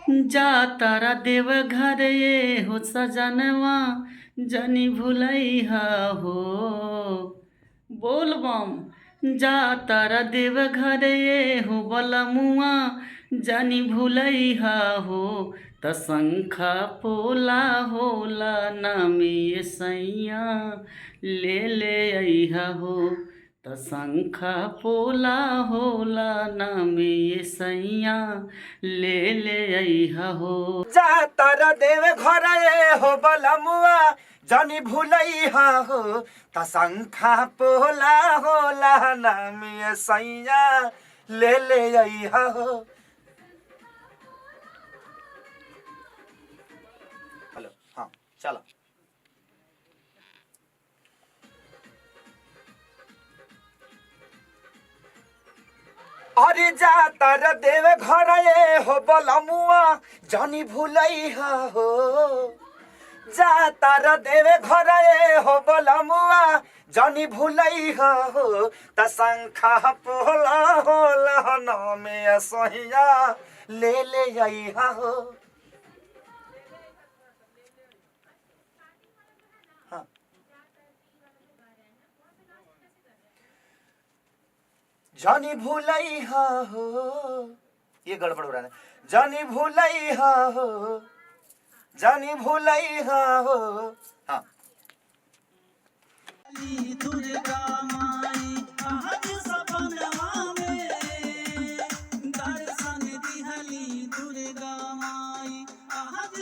जा तारा देव घर ये हो सजनवा जनी भुलैहा हो। बोल बम। जा तारा देव घर ये हो बलमुआ जनी भुलैहा हो। त शंखा पोला होला नामी सैया ले ले अइहा हो। त शंखा पोला होला नामी सैया ले ले अइहा हो। जा तारा देव घर ये हो बलमुआ जनी भुलैहा हो। त शंखा पोला होला नामी सैया ले ले अइहा हो। हेलो, हाँ चलो। अरे जा तारा देव घर ये हो बलमुआ जनी भुलैहा हो। जा तारा देव घर ये हो बलमुआ जनी भुलैहा हो। त शंखा पोला होला नामे सहिया ले ले अइहा हो। हाँ। जनी भुलैहा हो, ये गड़बड़ हो रहा है। जनी भुलैहा हो, जनी भुलैहा हो। हाँ। दुर्गा माई आज सपनवा में दर्शन दिहली दुर्गा माई आज